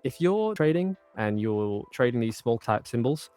If you're trading and you're trading these small type symbols,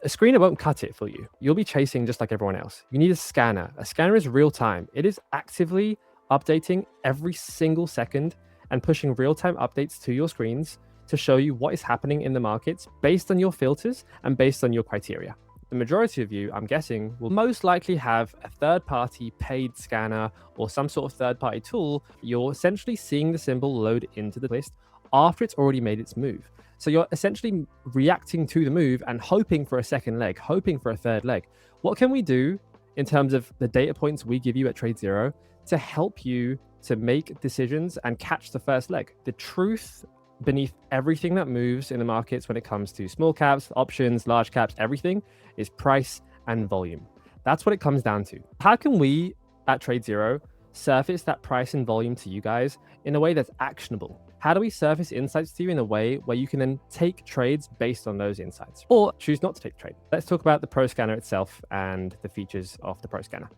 a screener won't cut it for you. You'll be chasing just like everyone else. You need a scanner. A scanner is real time. It is actively updating every single second and pushing real-time updates to your screens to show you what is happening in the markets based on your filters and based on your criteria. The majority of you, I'm guessing, will most likely have a third-party paid scanner or some sort of third-party tool. You're essentially seeing the symbol load into the list after it's already made its move. So you're essentially reacting to the move and hoping for a second leg, hoping for a third leg. What can we do in terms of the data points we give you at TradeZero to help you to make decisions and catch the first leg? The truth beneath everything that moves in the markets when it comes to small caps, options, large caps, everything is price and volume. That's what it comes down to. How can we at TradeZero surface that price and volume to you guys in a way that's actionable? How do we surface insights to you in a way where you can then take trades based on those insights or choose not to take trade? Let's talk about the ProScanner itself and the features of the ProScanner.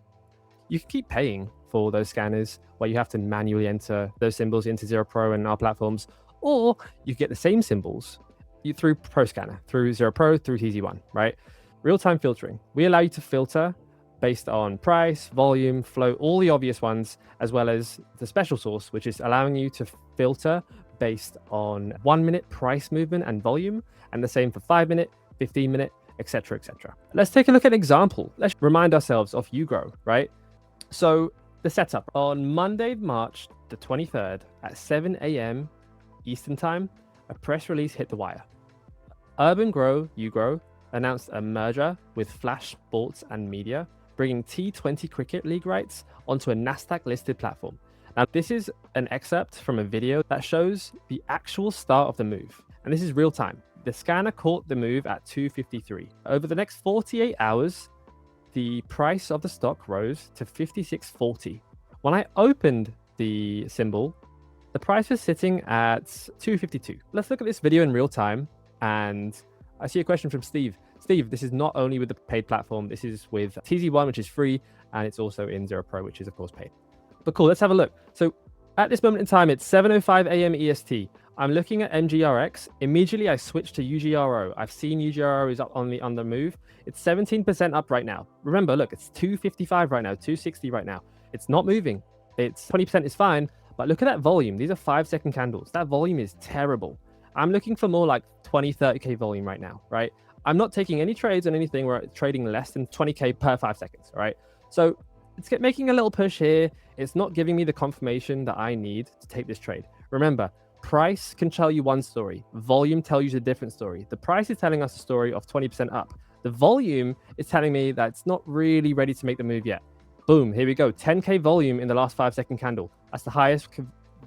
You can keep paying for those scanners where you have to manually enter those symbols into Zero Pro and our platforms, or you get the same symbols through ProScanner, through Zero Pro, through TZ1, right? Real-time filtering. We allow you to filter based on price, volume, flow, all the obvious ones, as well as the special source, which is allowing you to filter based on 1 minute price movement and volume, and the same for 5 minute, 15 minute, etc., etc. Let's take a look at an example. Let's remind ourselves of UGRO, right? So the setup on Monday, March the 23rd at 7 a.m. Eastern time, a press release hit the wire. Urban Grow, UGRO, announced a merger with Flash Sports and Media, bringing T20 Cricket League rights onto a Nasdaq-listed platform. Now, this is an excerpt from a video that shows the actual start of the move, and this is real time. The scanner caught the move at 253. Over the next 48 hours, the price of the stock rose to 56.40. When I opened the symbol, the price was sitting at 252. Let's look at this video in real time, and I see a question from Steve. Steve, this is not only with the paid platform, this is with TZ1, which is free, and it's also in Zero Pro, which is of course paid. But cool, let's have a look. So at this moment in time, it's 7:05 a.m. EST. I'm looking at MGRX. Immediately, I switch to UGRO. I've seen UGRO is up on the move. It's 17% up right now. Remember, look, it's 255 right now, 260 right now. It's not moving. It's 20% is fine, but look at that volume. These are 5-second candles. That volume is terrible. I'm looking for more like 20, 30K volume right now, right? I'm not taking any trades on anything where it's trading less than 20K per 5 seconds, all right? So it's making a little push here. It's not giving me the confirmation that I need to take this trade. Remember, price can tell you one story. Volume tells you a different story. The price is telling us a story of 20% up. The volume is telling me that it's not really ready to make the move yet. Boom, here we go. 10K volume in the last 5-second candle. That's the highest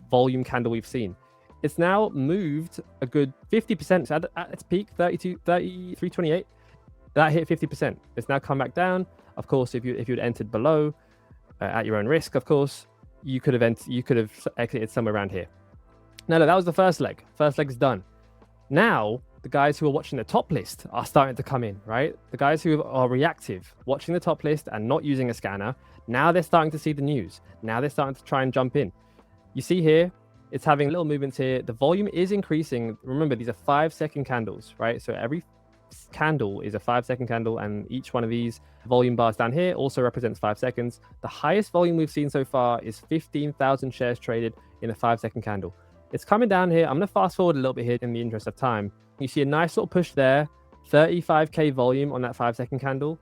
volume candle we've seen. It's now moved a good 50%. So at its peak, 33.28. That hit 50%. It's now come back down. Of course, if you'd entered below at your own risk, of course, you could have exited somewhere around here. Now, look, that was the first leg. First leg's done. Now, the guys who are watching the top list are starting to come in, right? The guys who are reactive, watching the top list and not using a scanner, now they're starting to see the news. Now they're starting to try and jump in. You see here, it's having little movements here. The volume is increasing. Remember, these are 5-second candles, right? So every candle is a 5-second candle, and each one of these volume bars down here also represents 5 seconds. The highest volume we've seen so far is 15,000 shares traded in a 5-second candle. It's coming down here. I'm going to fast forward a little bit here in the interest of time. You see a nice little push there, 35K volume on that 5-second candle.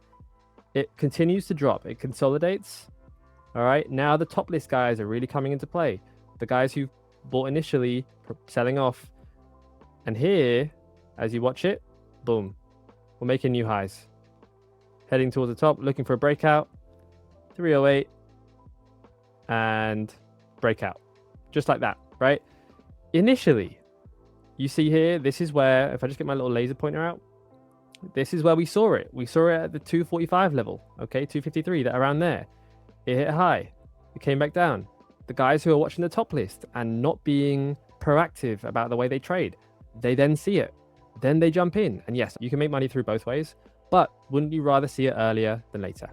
It continues to drop. It consolidates. All right. Now the top list guys are really coming into play. The guys who bought initially selling off. And here, as you watch it, boom, we're making new highs. Heading towards the top, looking for a breakout. 308 and breakout. Just like that, right? Initially, you see here, this is where, if I just get my little laser pointer out, this is where we saw it. We saw it at the 245 level, okay, 253, that around there. It hit high. It came back down. The guys who are watching the top list and not being proactive about the way they trade, they then see it. Then they jump in. And yes, you can make money through both ways, but wouldn't you rather see it earlier than later?